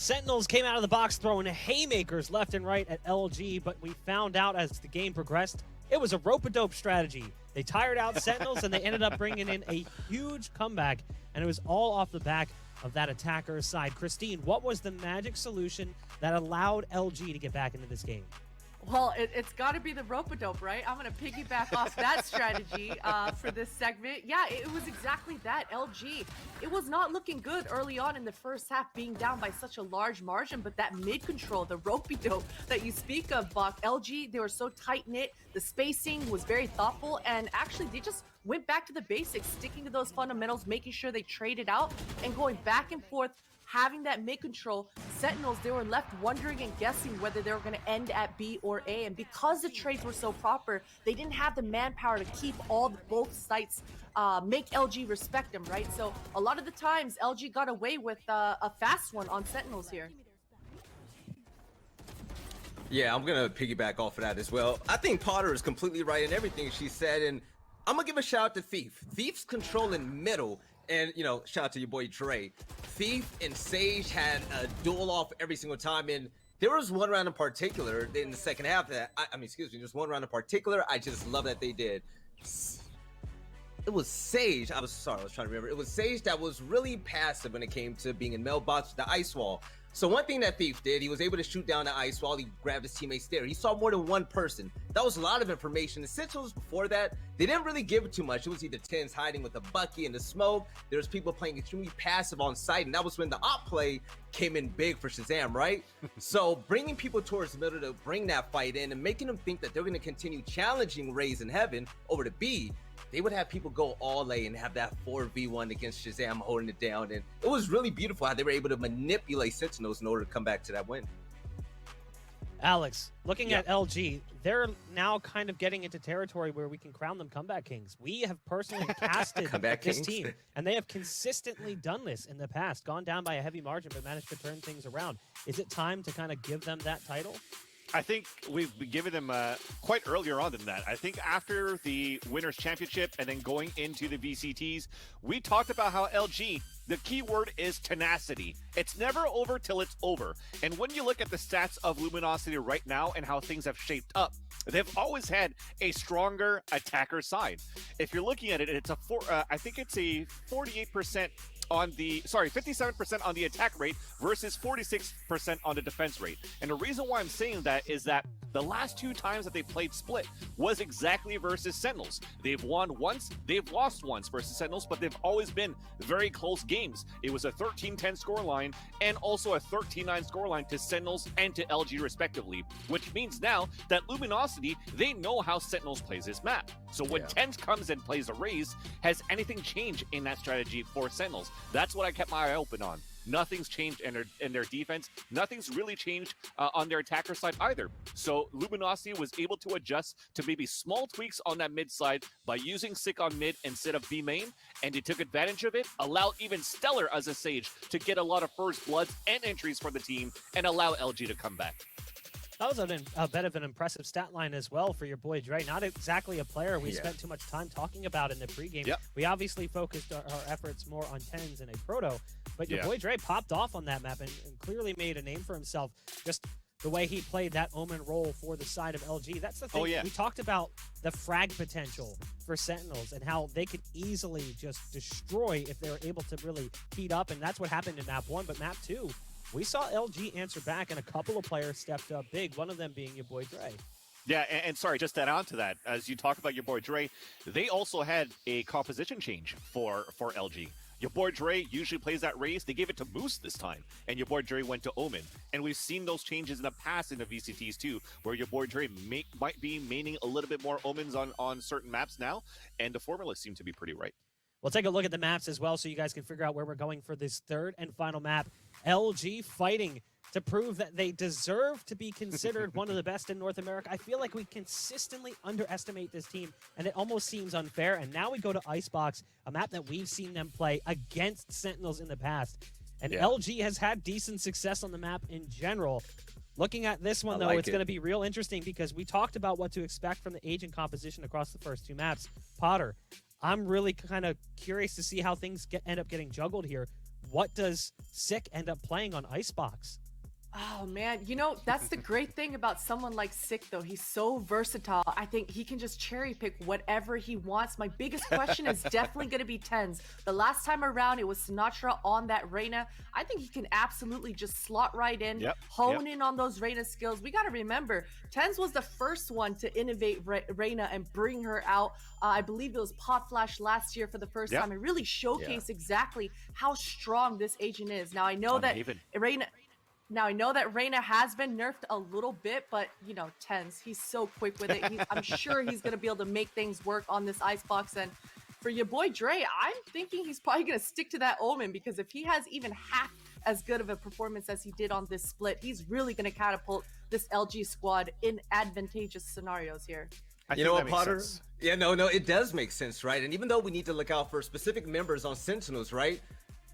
Sentinels came out of the box throwing haymakers left and right at LG, but we found out as the game progressed, it was a rope-a-dope strategy. They tired out Sentinels, and they ended up bringing in a huge comeback, and it was all off the back of that attacker side. Christine, what was the magic solution that allowed LG to get back into this game? Well, it's got to be the rope-a-dope, right? I'm going to piggyback off that strategy for this segment. Yeah, it was exactly that. LG, it was not looking good early on in the first half, being down by such a large margin, but that mid-control, the rope-a-dope that you speak of, Buck, LG, they were so tight-knit, the spacing was very thoughtful, and actually they just went back to the basics, sticking to those fundamentals, making sure they traded out, and going back and forth, having that mid-control. Sentinels, they were left wondering and guessing whether they were going to end at B or A, and because the trades were so proper, they didn't have the manpower to keep both sites, make LG respect them, right? So a lot of the times, LG got away with a fast one on Sentinels here. Yeah, I'm going to piggyback off of that as well. I think Potter is completely right in everything she said, and I'm going to give a shout out to Thief. Thief's controlling middle. And, you know, shout out to your boy Dre. Thief and Sage had a duel off every single time. And there was one round in particular in the second half that, just one round in particular. I just love that they did. It was Sage. I was trying to remember. It was Sage that was really passive when it came to being in mailbox with the ice wall. So one thing that Thief did, he was able to shoot down the ice wall. He grabbed his teammates there. He saw more than one person. That was a lot of information. The Sentinels before that, they didn't really give it too much. It was either Tens hiding with a Bucky in the smoke. There was people playing extremely passive on site, and that was when the op play came in big for Shazam, right? So bringing people towards the middle to bring that fight in and making them think that they're going to continue challenging Rays in Heaven over to B, they would have people go all A and have that 4v1 against Shazam holding it down. And it was really beautiful how they were able to manipulate Sentinels in order to come back to that win. Alex, looking at LG, they're now kind of getting into territory where we can crown them comeback kings. We have personally casted this team, and they have consistently done this in the past, gone down by a heavy margin, but managed to turn things around. Is it time to kind of give them that title? I think we've been giving them quite earlier on than that. I think after the Winners' Championship and then going into the VCTs, we talked about how LG, the key word is tenacity. It's never over till it's over. And when you look at the stats of Luminosity right now and how things have shaped up, they've always had a stronger attacker side. If you're looking at it, it's I think it's a 48% on the, 57% on the attack rate versus 46% on the defense rate. And the reason why I'm saying that is that the last two times that they played split was exactly versus Sentinels. They've won once, they've lost once versus Sentinels, but they've always been very close games. It was a 13-10 scoreline and also a 13-9 scoreline to Sentinels and to LG respectively, which means now that Luminosity, they know how Sentinels plays this map. So when Tens comes and plays a Raze, has anything changed in that strategy for Sentinels? That's what I kept my eye open on. Nothing's changed in their defense. Nothing's really changed on their attacker side either. So Luminosity was able to adjust to maybe small tweaks on that mid side by using Sick on mid instead of B main, and they took advantage of it, allowed even Stellar as a Sage to get a lot of first bloods and entries for the team, and allow LG to come back. That was a bit of an impressive stat line as well for your boy Dre. Not exactly a player we spent too much time talking about in the pregame. We obviously focused our efforts more on Tens and a Proto, but your boy Dre popped off on that map and clearly made a name for himself. Just the way he played that Omen role for the side of LG. That's the thing. We talked about the frag potential for Sentinels and how they could easily just destroy if they were able to really heat up, and that's what happened in map 1, but map 2. We saw LG answer back, and a couple of players stepped up big, one of them being your boy Dre. Yeah, and sorry, just to add on to that, as you talk about your boy Dre, they also had a composition change for LG. Your boy Dre usually plays that Raze. They gave it to Moose this time, and your boy Dre went to Omen. And we've seen those changes in the past in the VCTs too, where your boy Dre might be maining a little bit more Omens on certain maps now, and the formula seemed to be pretty right. We'll take a look at the maps as well so you guys can figure out where we're going for this third and final map. LG fighting to prove that they deserve to be considered one of the best in North America. I feel like we consistently underestimate this team, and it almost seems unfair. And now we go to Icebox, a map that we've seen them play against Sentinels in the past. And LG has had decent success on the map in general. Looking at this one, though, it's going to be real interesting because we talked about what to expect from the agent composition across the first two maps. Potter, I'm really kind of curious to see how things end up getting juggled here. what does Sick end up playing on Icebox? Oh man, you know, that's the great thing about someone like Sick though. He's so versatile. I think he can just cherry pick whatever he wants. My biggest question is definitely going to be TenZ. The last time around, it was Sinatra on that Reyna. I think he can absolutely just slot right in, hone in on those Reyna skills. We got to remember, TenZ was the first one to innovate Reyna and bring her out. I believe it was Pot Flash last year for the first time and really showcase exactly how strong this agent is. Now I know that Reyna... Now, I know that Reyna has been nerfed a little bit, but, you know, TenZ, he's so quick with it. I'm sure he's going to be able to make things work on this Icebox. And for your boy Dre, I'm thinking he's probably going to stick to that Omen, because if he has even half as good of a performance as he did on this split, he's really going to catapult this LG squad in advantageous scenarios here. You know what, Potter? Yeah, no, it does make sense, right? And even though we need to look out for specific members on Sentinels, right?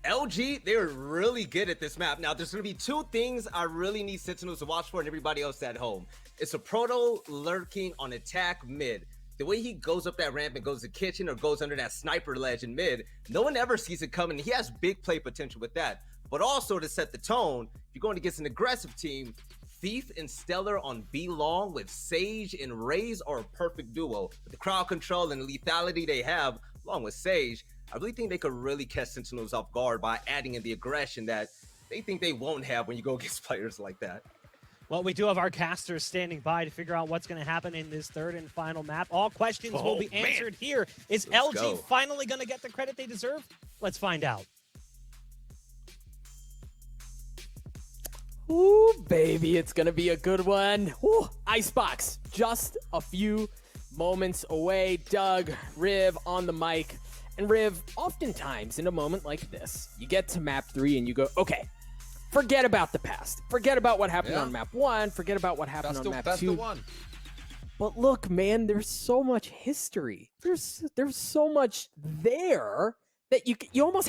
LG, they're really good at this map. Now, there's going to be two things I really need Sentinels to watch for and everybody else at home. It's a Proto lurking on attack mid. The way he goes up that ramp and goes to kitchen or goes under that sniper ledge in mid, no one ever sees it coming. He has big play potential with that. But also to set the tone, if you're going against an aggressive team, Thief and Stellar on B long with Sage and Raze are a perfect duo. With the crowd control and the lethality they have, along with Sage, I really think they could really catch Sentinels off guard by adding in the aggression that they think they won't have when you go against players like that. Well, we do have our casters standing by to figure out what's going to happen in this third and final map. All questions will be answered here. Is LG finally going to get the credit they deserve? Let's find out. Ooh, baby, it's going to be a good one. Ooh, Icebox, just a few moments away. Doug, Riv on the mic. And Riv, oftentimes in a moment like this, you get to map 3 and you go, okay, forget about the past. Forget about what happened on map 1. Forget about what happened on map 2. But look, man, there's so much history. There's so much there that you almost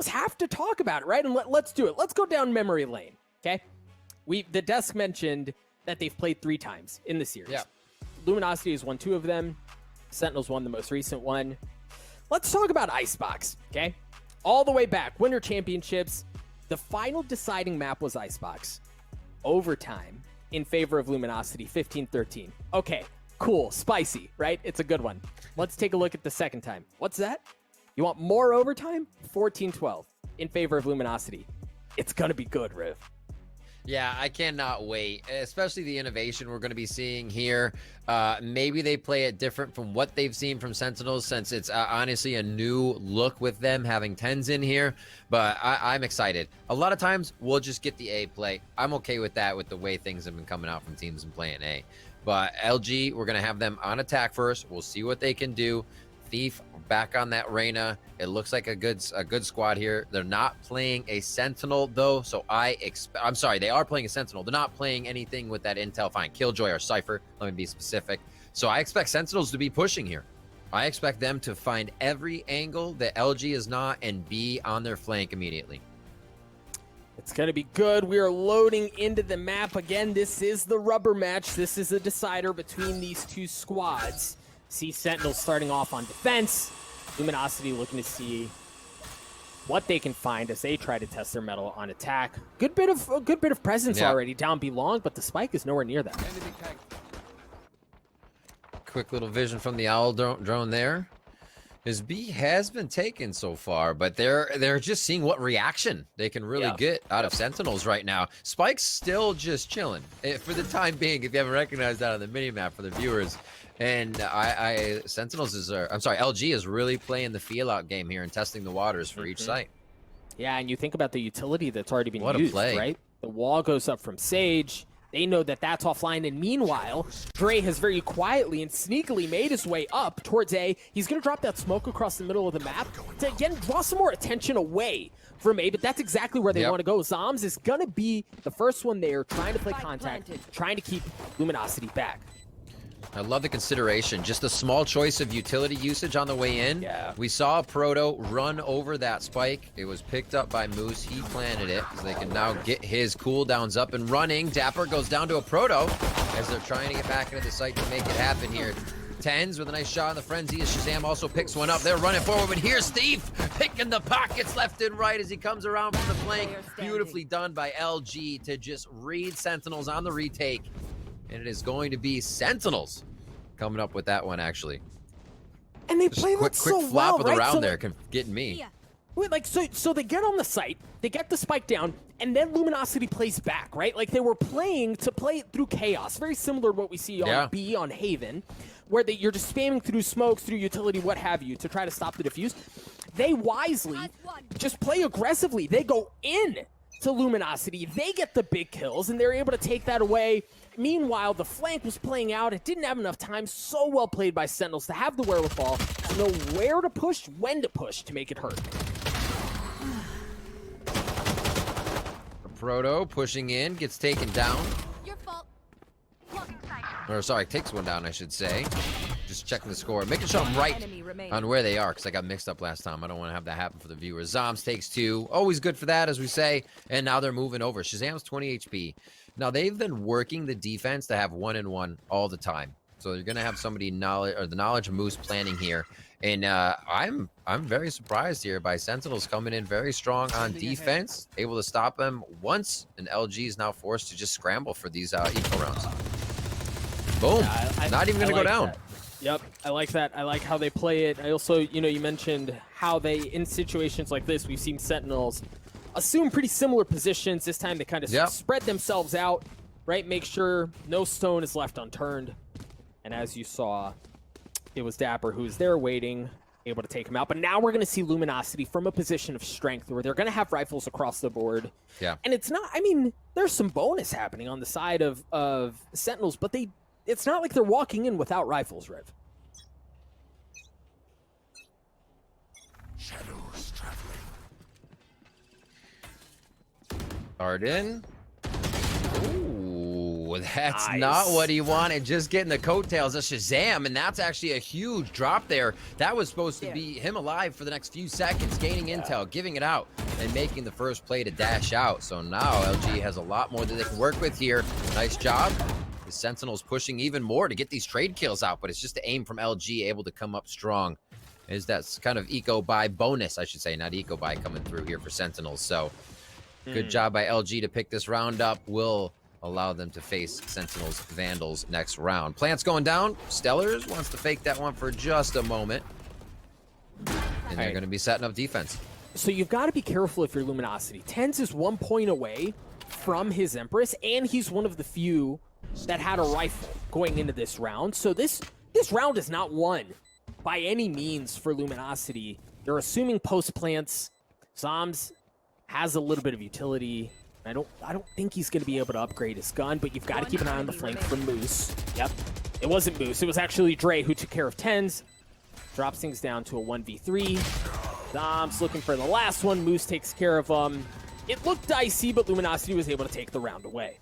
have to talk about it, right? And let's do it. Let's go down memory lane, okay? The desk mentioned that they've played 3 times in the series. Yeah. Luminosity has won 2 of them. Sentinels won the most recent one. Let's talk about Icebox, okay? All the way back, Winter Championships, the final deciding map was Icebox. Overtime in favor of Luminosity, 15-13. Okay, cool, spicy, right? It's a good one. Let's take a look at the second time. What's that? You want more overtime? 14-12 in favor of Luminosity. It's gonna be good, Riv. Yeah, I cannot wait, especially the innovation we're going to be seeing here. Maybe they play it different from what they've seen from Sentinels, since it's honestly a new look with them having TenZ in here, but I'm excited. A lot of times we'll just get the A play. I'm okay with that with the way things have been coming out from teams and playing A. But LG, we're going to have them on attack first. We'll see what they can do. Thief back on that Reyna. It looks like a good squad here. They're not playing a Sentinel though, so I'm sorry, they are playing a Sentinel. They're not playing anything with that intel. Fine, Killjoy or Cypher, let me be specific. So I expect Sentinels to be pushing here. I expect them to find every angle that LG is not and be on their flank immediately. It's going to be good. We are loading into the map again. This is the rubber match. This is a decider between these two squads. See Sentinels starting off on defense. Luminosity looking to see what they can find as they try to test their mettle on attack. A good bit of presence already down B long, but the spike is nowhere near that. Quick little vision from the Owl drone there. His B has been taken so far, but they're just seeing what reaction they can really get out of Sentinels right now. Spike's still just chilling for the time being, if you haven't recognized that on the minimap for the viewers. And Sentinels LG is really playing the feel-out game here and testing the waters for each site. Yeah, and you think about the utility that's already been used, right? The wall goes up from Sage. They know that that's offline, and meanwhile, Dre has very quietly and sneakily made his way up towards A. He's going to drop that smoke across the middle of the map to, again, draw some more attention away from A, but that's exactly where they want to go. Zoms is going to be the first one there, trying to play contact, trying to keep Luminosity back. I love the consideration. Just a small choice of utility usage on the way in. Yeah. We saw Proto run over that spike. It was picked up by Moose. He planted it, so they can now get his cooldowns up and running. Dapper goes down to a Proto as they're trying to get back into the site to make it happen here. Tens with a nice shot on the frenzy as Shazam also picks one up. They're running forward, but here's Thief picking the pockets left and right as he comes around from the flank. Beautifully done by LG to just read Sentinels on the retake. And it is going to be Sentinels coming up with that one, actually. And they Just play quick that so flap well, of the right? round So there, getting me. Wait, like, so they get on the site, they get the spike down, and then Luminosity plays back, right? Like, they were playing to play it through chaos, very similar to what we see on B on Haven, where you're just spamming through smokes, through utility, what have you, to try to stop the defuse. They wisely just play aggressively. They go in to Luminosity, they get the big kills, and they're able to take that away. Meanwhile, the flank was playing out. It didn't have enough time. So well played by Sentinels to have the wherewithal, to know where to push, when to push to make it hurt. Proto pushing in, gets taken down. Your fault. Or sorry, takes one down, I should say. Just checking the score, making sure I'm right on where they are, because I got mixed up last time. I don't want to have that happen for the viewers. Zombs takes 2. Always good for that, as we say. And now they're moving over. Shazam's 20 HP. Now, they've been working the defense to have 1-and-1 all the time. So you're going to have somebody the knowledge of Moose planning here. And I'm very surprised here by Sentinels coming in very strong on defense, able to stop them once, and LG is now forced to just scramble for these eco rounds. Boom. Yeah, not even going to go down. That. Yep, I like that. I like how they play it. I also, you mentioned how they, in situations like this, we've seen Sentinels assume pretty similar positions. This time they kind of spread themselves out, right? Make sure no stone is left unturned. And as you saw, it was Dapper who was there waiting, able to take him out. But now we're going to see Luminosity from a position of strength where they're going to have rifles across the board. Yeah. And it's not, I mean, there's some bonus happening on the side of Sentinels, but it's not like they're walking in without rifles, Riv. Shadows traveling. Arden. Ooh, that's Nice. not what he wanted. Just getting the coattails of Shazam, and that's actually a huge drop there. That was supposed to be him alive for the next few seconds, gaining intel, giving it out, and making the first play to dash out. So now LG has a lot more that they can work with here. Nice job. The Sentinels pushing even more to get these trade kills out, but it's just the aim from LG able to come up strong. Is that kind of eco-buy bonus, I should say, not eco-buy coming through here for Sentinels. So good job by LG to pick this round up. Will allow them to face Sentinels Vandals next round. Plants going down. Stellars wants to fake that one for just a moment. And they're going to be setting up defense. So you've got to be careful if you're Luminosity. Tens is 1 point away from his Empress, and he's one of the few that had a rifle going into this round. So this round is not won by any means for Luminosity. They're assuming post plants. Zombs has a little bit of utility. I don't think he's going to be able to upgrade his gun, but you've got to keep an eye on the flank from Moose. Yep. It wasn't Moose. It was actually Dre who took care of Tens. Drops things down to a 1v3. Zombs looking for the last one. Moose takes care of them. It looked dicey, but Luminosity was able to take the round away.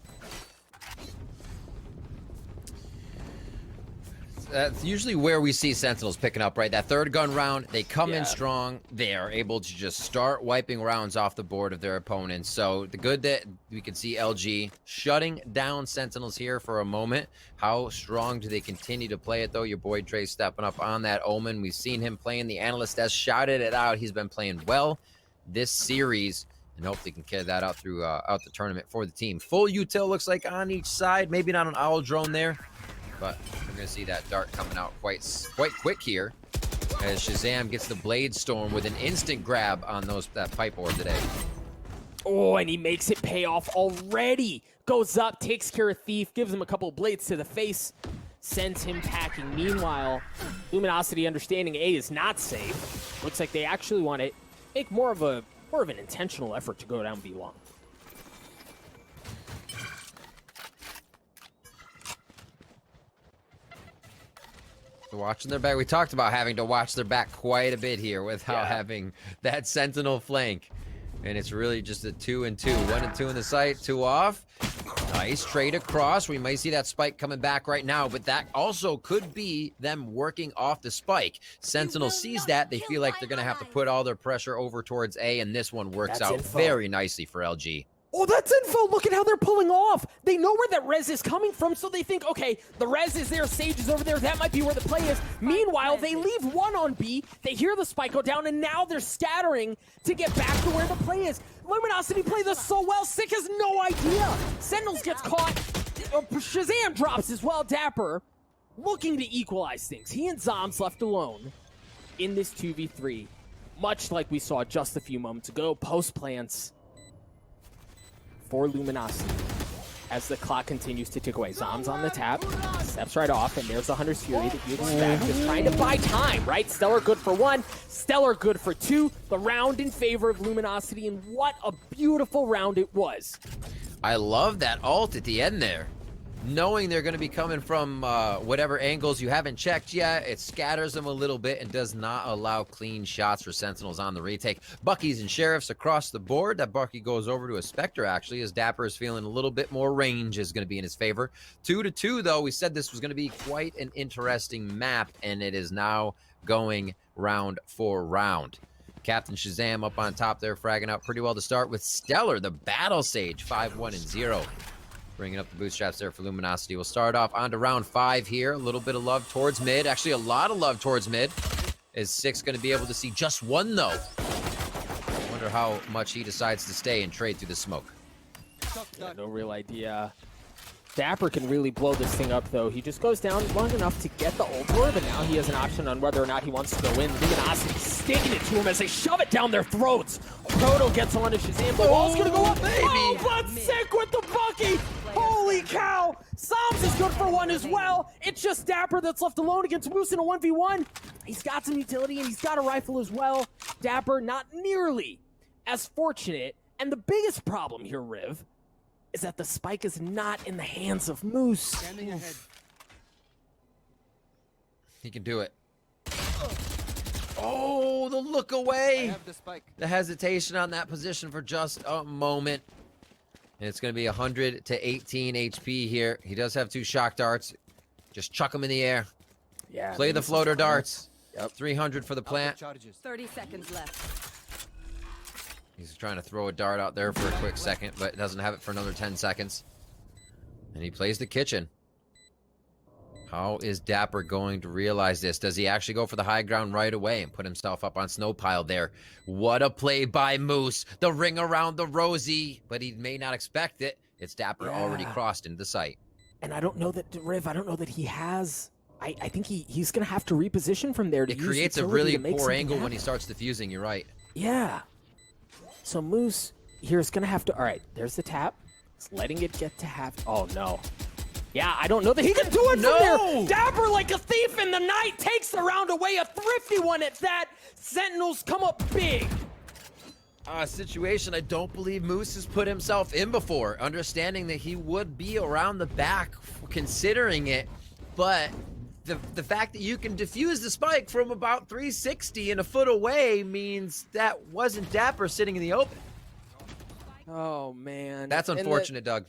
That's usually where we see Sentinels picking up, right? That third gun round, they come in strong. They are able to just start wiping rounds off the board of their opponents. So the good that we can see LG shutting down Sentinels here for a moment. How strong do they continue to play it, though? Your boy Dre stepping up on that Omen. We've seen him playing. The analyst has shouted it out. He's been playing well this series, and hopefully can carry that out through out the tournament for the team. Full util looks like on each side. Maybe not an owl drone there, but we're going to see that dart coming out quite quick here as Shazam gets the Blade Storm with an instant grab on that pipe orb today. Oh, and he makes it pay off already. Goes up, takes care of Thief, gives him a couple of blades to the face, sends him packing. Meanwhile, Luminosity understanding A is not safe. Looks like they actually want to make more of an intentional effort to go down B long. Watching their back. We talked about having to watch their back quite a bit here without having that Sentinel flank. And it's really just a 2 and 2. 1 and 2 in the sight, 2 off. Nice trade across. We might see that spike coming back right now, but that also could be them working off the spike. Sentinel sees that. They feel like they're going to have to put all their pressure over towards A, and this one works out very nicely for LG. Oh, that's info. Look at how they're pulling off. They know where that res is coming from, so they think, okay, the res is there, Sage is over there. That might be where the play is. Meanwhile, they leave one on B. They hear the spike go down, and now they're scattering to get back to where the play is. Luminosity play this so well. Sick has no idea. Sentinels gets caught. Shazam drops as well. Dapper looking to equalize things. He and Zombs left alone in this 2v3. Much like we saw just a few moments ago. Post plans for Luminosity as the clock continues to tick away. Zombs on the tap, steps right off, and there's the Hunter's Fury that you'd expect, just trying to buy time, right? Stellar good for 1, Stellar good for 2, the round in favor of Luminosity, and what a beautiful round it was. I love that ult at the end there. Knowing they're going to be coming from whatever angles you haven't checked yet, it scatters them a little bit and does not allow clean shots for Sentinels on the retake. Buckies and Sheriffs across the board. That Bucky goes over to a Spectre, actually, as Dapper is feeling a little bit more range is going to be in his favor. 2-2, though. We said this was going to be quite an interesting map, and it is now going round for round. Captain Shazam up on top there, fragging out pretty well to start with Stellar, the Battle Sage, 5-1-0. Bringing up the bootstraps there for Luminosity. We'll start off on to round 5 here. A little bit of love towards mid. Actually, a lot of love towards mid. Is Six going to be able to see just one, though? I wonder how much he decides to stay and trade through the smoke. Yeah, no real idea. Dapper can really blow this thing up, though. He just goes down long enough to get the ult orb, but now he has an option on whether or not he wants to go in. Luminosity sticking it to him as they shove it down their throats. Proto gets on to Shazam. The wall's gonna go up. Baby. Oh, but Sick with the Bucky. Holy cow. Psalms is good for 1 as well. It's just Dapper that's left alone against Moose in a 1v1. He's got some utility, and he's got a rifle as well. Dapper not nearly as fortunate. And the biggest problem here, Riv, is that the spike is not in the hands of Moose. He can do it. Oh, the look away. The hesitation on that position for just a moment. And it's going to be 100 to 18 HP here. He does have 2 shock darts. Just chuck them in the air. Yeah. Play the floater darts. Yep. 300 for the plant. 30 seconds left. He's trying to throw a dart out there for a quick second, but doesn't have it for another 10 seconds. And he plays the kitchen. How is Dapper going to realize this? Does he actually go for the high ground right away and put himself up on snow pile there? What a play by Moose. The ring around the rosy, but he may not expect it. It's Dapper already crossed into the site. And I don't know that, Riv, I don't know that he has... I think he's going to have to reposition from there to It use creates a utility really to poor make angle something when he starts defusing, you're right. Yeah. So Moose here is going to have to... All right, there's the tap. It's letting it get to half... Oh, no. Yeah, I don't know that he can do it from there. Dapper, like a thief in the night, takes the round away. A thrifty one at that. Sentinels come up big. A situation I don't believe Moose has put himself in before, understanding that he would be around the back, considering it, but the fact that you can defuse the spike from about 360 and a foot away means that wasn't Dapper sitting in the open. Oh, man. That's unfortunate, Doug.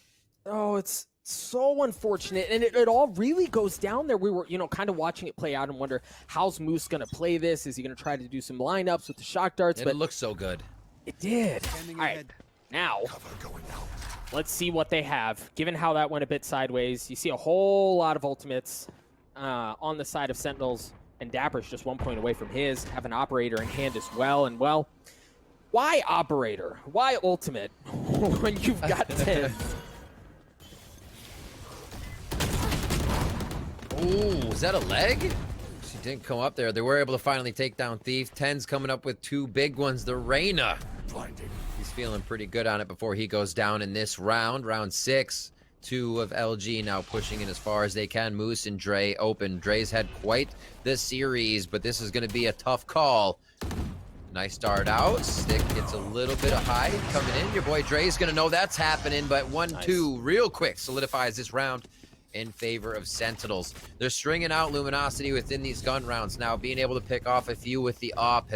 Oh, it's so unfortunate, and it all really goes down there. We were, kind of watching it play out and wonder, how's Moose going to play this? Is he going to try to do some lineups with the shock darts? But it looks so good. It did. All right, now, let's see what they have. Given how that went a bit sideways, you see a whole lot of ultimates on the side of Sentinels, and Dapper's just 1 point away from his. Have an operator in hand as well, and well, why operator? Why ultimate when you've got 10? Ooh, is that a leg? She didn't come up there. They were able to finally take down Thief. 10's coming up with 2 big ones. The Reyna. He's feeling pretty good on it before he goes down in this round. Round 6. 2 of LG now pushing in as far as they can. Moose and Dre open. Dre's had quite the series, but this is going to be a tough call. Nice start out. Stick gets a little bit of high coming in. Your boy Dre's going to know that's happening, but 1-2 real quick solidifies this round in favor of Sentinels. They're stringing out Luminosity within these gun rounds now. Being able to pick off a few with the op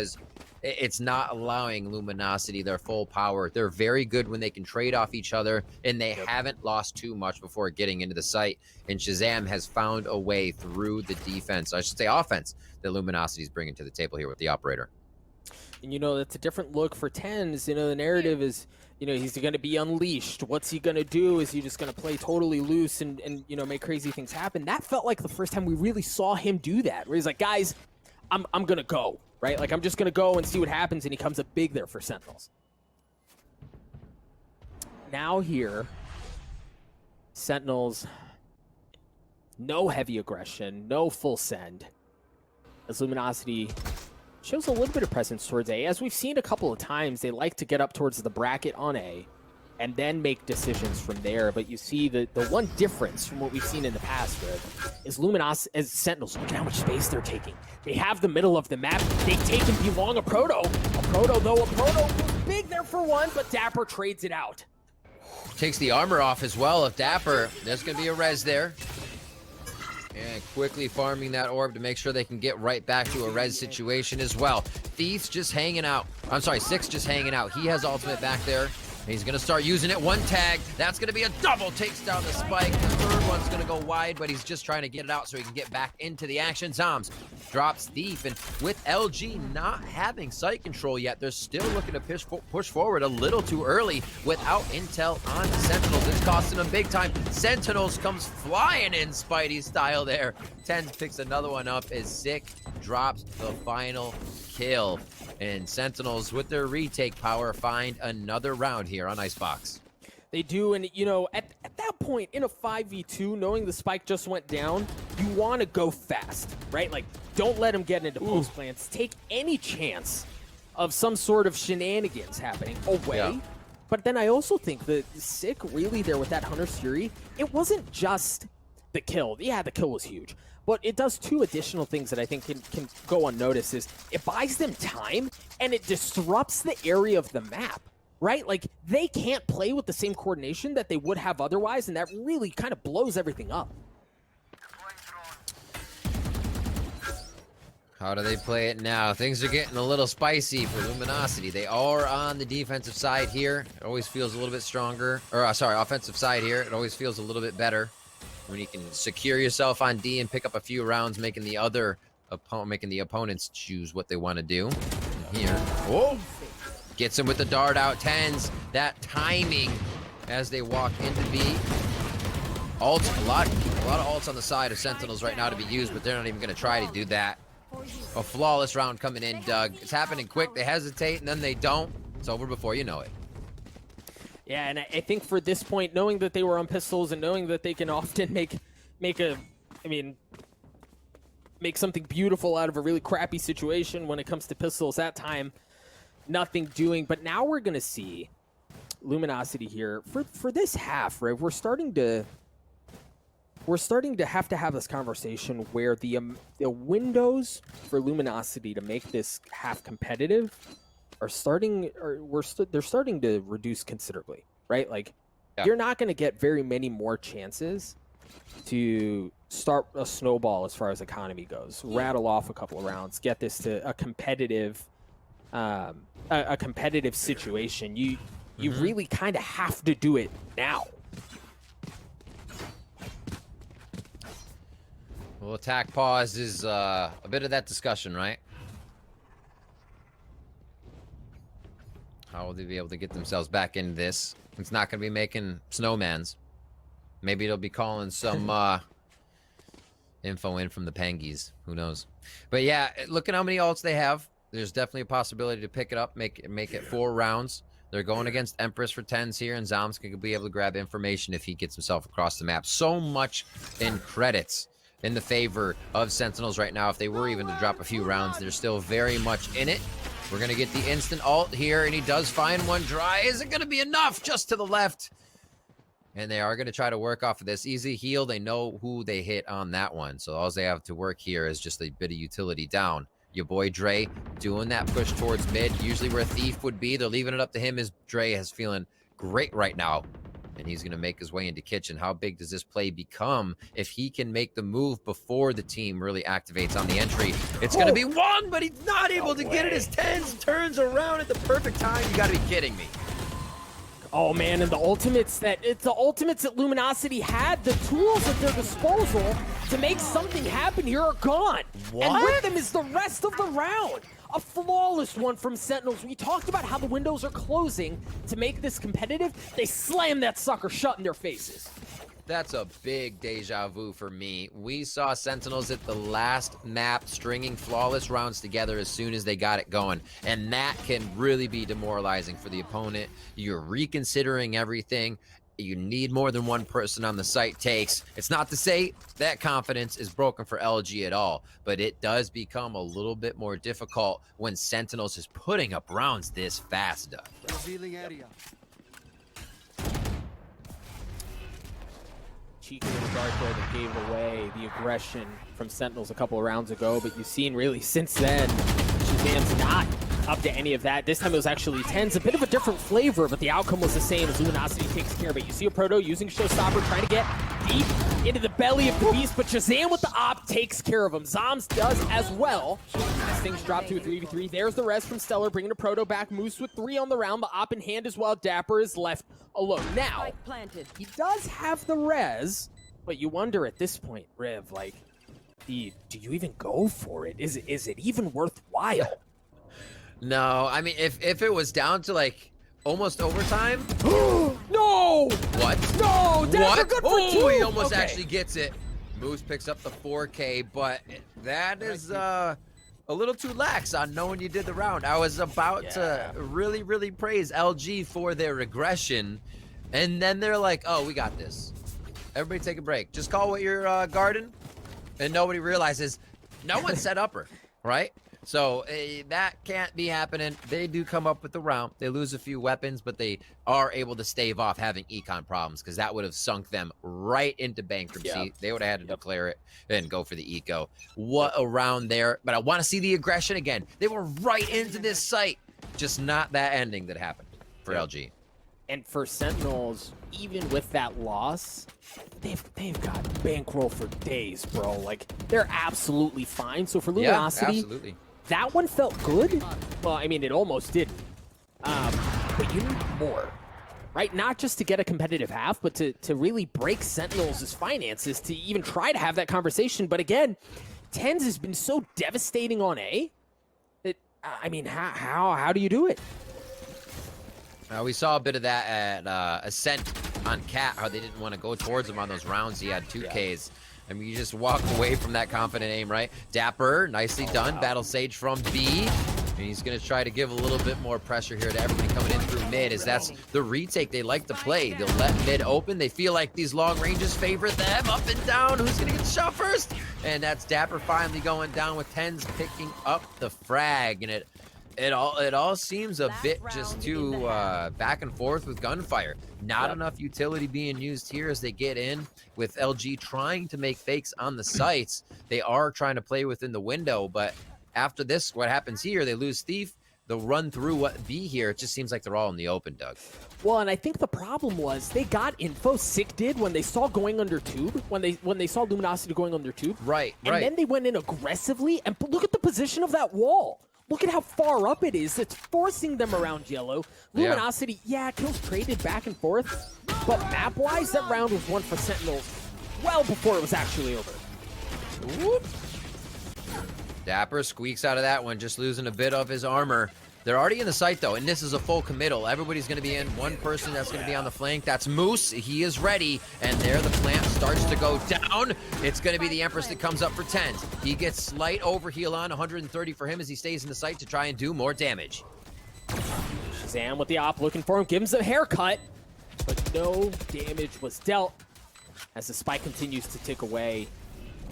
it's not allowing Luminosity their full power. They're very good when they can trade off each other, and they haven't lost too much before getting into the site. And Shazam has found a way through the defense, I should say offense, that Luminosity's bringing to the table here with the operator. And, you know, that's a different look for TenZ. You know, the narrative is, you know, he's going to be unleashed. What's he going to do? Is he just going to play totally loose and, you know, make crazy things happen? That felt like the first time we really saw him do that, where he's like, guys, I'm going to go, right? Like, I'm just going to go and see what happens, and he comes up big there for Sentinels. Now here, Sentinels, no heavy aggression, no full send, as Luminosity shows a little bit of presence towards A. As we've seen a couple of times, they like to get up towards the bracket on A and then make decisions from there. But you see the one difference from what we've seen in the past, Riv, is Luminosity, as Sentinels, look at how much space they're taking. They have the middle of the map. They've taken belong a Proto. A Proto was big there for one, but Dapper trades it out. Takes the armor off as well of Dapper. There's going to be a res there. And quickly farming that orb to make sure they can get right back to a res situation as well. Thief's just hanging out. I'm sorry, Six just hanging out. He has ultimate back there. He's going to start using it. One tag. That's going to be a double. Takes down the spike. The third one's going to go wide, but he's just trying to get it out so he can get back into the action. Zombs drops Thief. And with LG not having site control yet, they're still looking to push forward a little too early without intel on Sentinels. It's costing them big time. Sentinels comes flying in Spidey style there. TenZ picks another one up as Zick drops the final kill. And Sentinels, with their retake power, find another round here on Icebox. They do, and you know, at that point in a 5v2, knowing the spike just went down, you want to go fast, right? Like, don't let them get into post plants. Take any chance of some sort of shenanigans happening away. Yeah. But then I also think that Sick really there with that Hunter's Fury, it wasn't just the kill. Yeah, the kill was huge. But it does two additional things that I think can go unnoticed. Is it buys them time and it disrupts the area of the map, right? Like, they can't play with the same coordination that they would have otherwise, and that really kind of blows everything up. How do they play it now? Things are getting a little spicy for Luminosity. They are on the defensive side here. It always feels a little bit stronger. Or, sorry, offensive side here. It always feels a little bit better when you can secure yourself on D and pick up a few rounds, making the opponents choose what they want to do. Here, oh, gets him with the dart out. TenZ, that timing as they walk into B. Ults, a lot of ults on the side of Sentinels right now to be used, but they're not even going to try to do that. A flawless round coming in, Doug. It's happening quick. They hesitate and then they don't. It's over before you know it. Yeah, and I think for this point, knowing that they were on pistols and knowing that they can often make something beautiful out of a really crappy situation when it comes to pistols, that time, nothing doing. But now we're going to see Luminosity here. For this half, right, we're starting to have this conversation where the windows for Luminosity to make this half competitive they're starting to reduce considerably, right? Like, you're not going to get very many more chances to start a snowball as far as economy goes. Rattle off a couple of rounds, get this to a competitive situation. You really kind of have to do it now. Well, attack pause is a bit of that discussion, right? How will they be able to get themselves back into this? It's not going to be making snowmans. Maybe it'll be calling some info in from the Pangies. Who knows? But yeah, look at how many ults they have. There's definitely a possibility to pick it up, make it 4 rounds. They're going against Empress for TenZ here, and Zombs can be able to grab information if he gets himself across the map. So much in credits in the favor of Sentinels right now. If they were even to drop a few rounds, they're still very much in it. We're going to get the instant ult here, and he does find one dry. Is it going to be enough? Just to the left. And they are going to try to work off of this. Easy heal. They know who they hit on that one. So all they have to work here is just a bit of utility down. Your boy Dre doing that push towards mid. Usually where Thief would be. They're leaving it up to him as Dre is feeling great right now. And he's going to make his way into kitchen. How big does this play become if he can make the move before the team really activates on the entry? It's going to be one, but he's not able to get it as TenZ turns around at the perfect time. You got to be kidding me. Oh man, and the ultimates that Luminosity had the tools at their disposal to make something happen here are gone. What? And with them is the rest of the round. A flawless one from Sentinels. We talked about how the windows are closing to make this competitive. They slam that sucker shut in their faces. That's a big deja vu for me. We saw Sentinels at the last map stringing flawless rounds together as soon as they got it going. And that can really be demoralizing for the opponent. You're reconsidering everything. You need more than one person on the site takes. It's not to say that confidence is broken for LG at all, but it does become a little bit more difficult when Sentinels is putting up rounds this fast, Doug. Revealing area. Cheeky little dart there that gave away the aggression from Sentinels a couple of rounds ago, but you've seen really since then, Shazam's not up to any of that. This time it was actually 10's, a bit of a different flavor, but the outcome was the same as Luminosity takes care of it. You see a Proto using Showstopper, trying to get deep into the belly of the beast, but Shazam with the op takes care of him. Zoms does as well. As things drop to a 3v3, there's the res from Stellar, bringing the Proto back. Moose with 3 on the round, the op in hand as well. Dapper is left alone. Now, he does have the res, but you wonder at this point, Riv, like, do you even go for it? Is it even worthwhile? No, I mean, if it was down to like almost overtime. No! What? No! Dapper good for 2! He almost Okay. actually gets it. Moose picks up the 4K, but that is a little too lax on knowing you did the round. I was about to really, really praise LG for their regression, and then they're like, oh, we got this. Everybody take a break. Just call what you're guarding, and nobody realizes no one set upper, right? So that can't be happening. They do come up with the round. They lose a few weapons, but they are able to stave off having econ problems because that would have sunk them right into bankruptcy. Yep. They would have had to declare it and go for the eco. What a round there. But I want to see the aggression again. They were right into this site. Just not that ending that happened for LG. And for Sentinels, even with that loss, they've got bankroll for days, bro. Like, they're absolutely fine. So for Luminosity, absolutely. that one felt good. Well, I mean, it almost didn't. But you need more, right? Not just to get a competitive half, but to really break Sentinels' finances, to even try to have that conversation. But again, TENS has been so devastating on A that, I mean, how do you do it? We saw a bit of that at Ascent on Cat, how they didn't want to go towards him on those rounds. He had 2Ks. I mean, you just walk away from that confident aim, right? Dapper, nicely done. Battle Sage from B. And he's going to try to give a little bit more pressure here to everybody coming in through mid, as that's the retake they like to play. They'll let mid open. They feel like these long ranges favor them. Up and down. Who's going to get shot first? And that's Dapper finally going down with 10's picking up the frag. And it all seems a bit just too back and forth with gunfire. Not enough utility being used here as they get in with LG trying to make fakes on the sites. They are trying to play within the window, but after this, what happens here, they lose Thief. They'll run through what B here. It just seems like they're all in the open, Doug. Well, and I think the problem was they got info. Sick did when they saw going under tube, when they saw Luminosity going under tube. Right, and then they went in aggressively, and look at the position of that wall. Look at how far up it is. It's forcing them around yellow. Luminosity, kills traded back and forth. But map-wise, that round was won for Sentinels well before it was actually over. Whoop. Dapper squeaks out of that one, just losing a bit of his armor. They're already in the site, though, and this is a full committal. Everybody's going to be in. One person that's going to be on the flank. That's Moose. He is ready, and there the plant starts to go down. It's going to be the Empress that comes up for 10. He gets slight overheal on, 130 for him as he stays in the site to try and do more damage. Shazam with the op looking for him. Gives him a haircut, but no damage was dealt as the spike continues to tick away.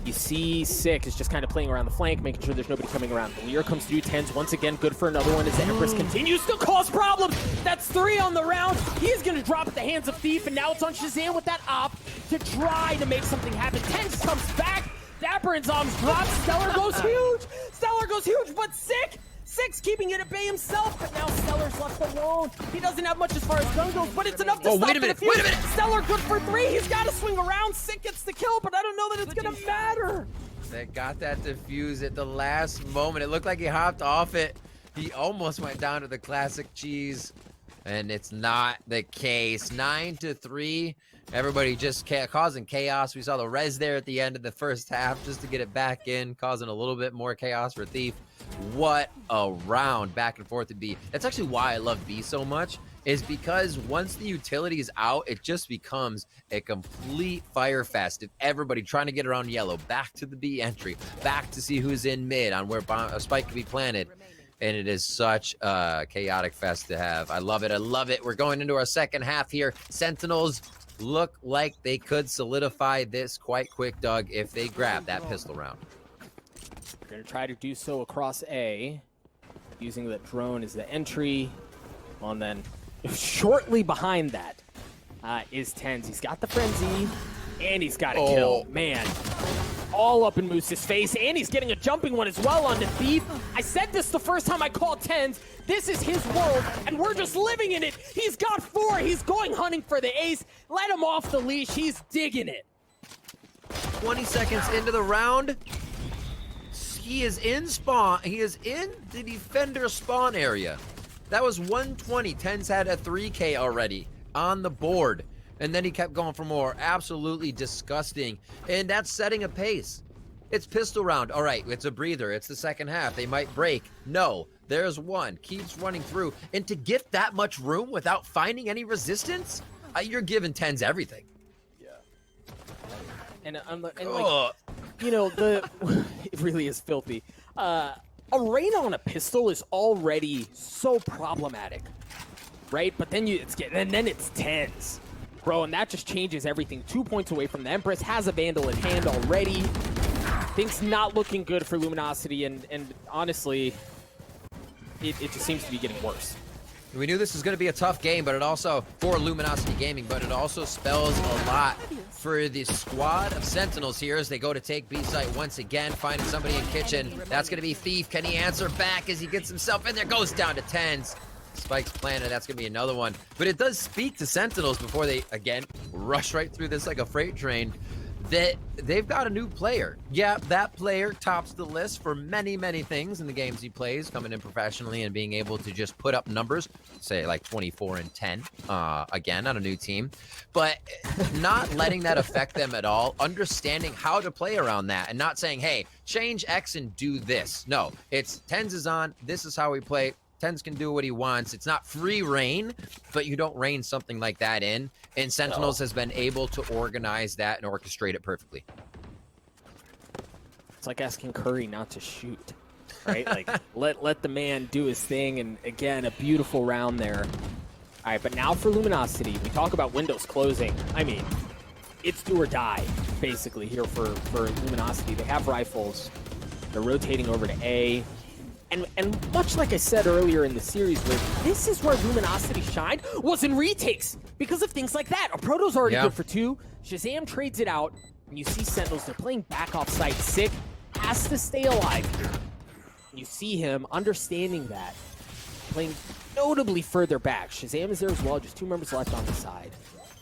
You see Sick is just kind of playing around the flank, making sure there's nobody coming around. The Lear comes through, 10's once again good for another one as the Empress continues to cause problems. That's 3 on the round. He's going to drop at the hands of Thief, and now it's on Shazam with that op to try to make something happen. 10's comes back. Dapper and Zoms drop. Stellar goes huge. Stellar goes huge, but Sick's keeping it at bay himself, but now Stellar's left alone. He doesn't have much as far as gun goes, but it's enough to stop wait a minute, the defuse. wait a minute. Stellar good for 3. He's got to swing around. Sick gets the kill, but I don't know that it's going to matter. They got that defuse at the last moment. It looked like he hopped off it. He almost went down to the classic cheese. And it's not the case. 9-3. Everybody just causing chaos. We saw the res there at the end of the first half just to get it back in, causing a little bit more chaos for Thief. What a round back and forth to be. That's actually why I love B so much, is because once the utility is out, it just becomes a complete fire fest of everybody trying to get around yellow, back to the B entry, back to see who's in mid on where a spike can be planted. And it is such a chaotic fest to have. I love it. I love it. We're going into our second half here. Sentinels look like they could solidify this quite quick, Doug, if they grab that pistol round. We're going to try to do so across A, using the drone as the entry. Well, and then shortly behind that is TenZ. He's got the frenzy, and he's got a kill. Man, all up in Moose's face, and he's getting a jumping one as well on the Thief. I said this the first time I called TenZ. This is his world, and we're just living in it. He's got 4. He's going hunting for the ace. Let him off the leash. He's digging it. 20 seconds into the round. He is in spawn. He is in the defender spawn area. That was 120. TenZ had a 3K already on the board. And then he kept going for more. Absolutely disgusting. And that's setting a pace. It's pistol round. All right, it's a breather. It's the second half. They might break. No, there's one. Keeps running through. And to get that much room without finding any resistance, you're giving TenZ everything. Yeah. And like, you know, it really is filthy. A rain on a pistol is already so problematic, right? But then it's TenZ. Bro, and that just changes everything. 2 points away from the Empress, has a Vandal in hand already. Things not looking good for Luminosity, and honestly, it just seems to be getting worse. We knew this was going to be a tough game, but it also, for Luminosity Gaming, but it also spells a lot for the squad of Sentinels here as they go to take B site once again, finding somebody in kitchen. That's going to be Thief. Can he answer back as he gets himself in there? Goes down to TenZ. Spike's planted. That's going to be another one. But it does speak to Sentinels before they, again, rush right through this like a freight train, that they've got a new player. Yeah, that player tops the list for many, many things in the games he plays, coming in professionally and being able to just put up numbers, say like 24 and 10, again, on a new team. But not letting that affect them at all, understanding how to play around that and not saying, hey, change X and do this. No, it's TenZ is on, this is how we play. TenZ can do what he wants. It's not free reign, but you don't reign something like that in. And Sentinels has been able to organize that and orchestrate it perfectly. It's like asking Curry not to shoot, right? Like, let the man do his thing. And again, a beautiful round there. All right, but now for Luminosity. We talk about windows closing. I mean, it's do or die, basically, here for Luminosity. They have rifles. They're rotating over to A. And much like I said earlier in the series, this is where Luminosity shined, was in retakes because of things like that. A Proto's already good for 2. Shazam trades it out, and you see Sentinels, they're playing back off site. Sick has to stay alive here. You see him understanding that, playing notably further back. Shazam is there as well, just 2 members left on the side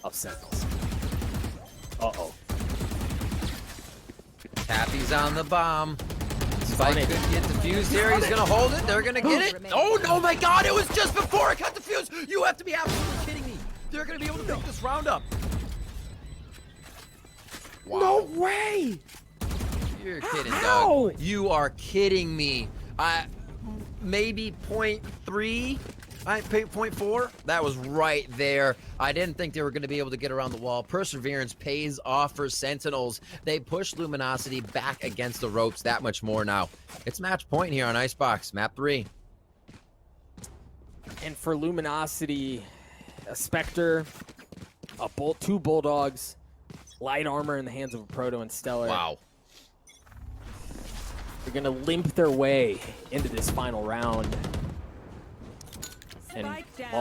of Sentinels. Uh-oh. Tappy's on the bomb. Spike could get defused here. He's going to hold it. They're going to get it. Oh, no, my God. It was just before it got defused. You have to be absolutely kidding me. They're going to be able to pick this round up. Wow. No way. You're kidding, Doug. You are kidding me. Maybe 0.3, 0.4. That was right there. I didn't think they were going to be able to get around the wall. Perseverance pays off for Sentinels. They push Luminosity back against the ropes that much more now. It's match point here on Icebox, map 3. And for Luminosity, a Spectre, 2 Bulldogs, light armor in the hands of a Proto and Stellar. Wow. They're going to limp their way into this final round. And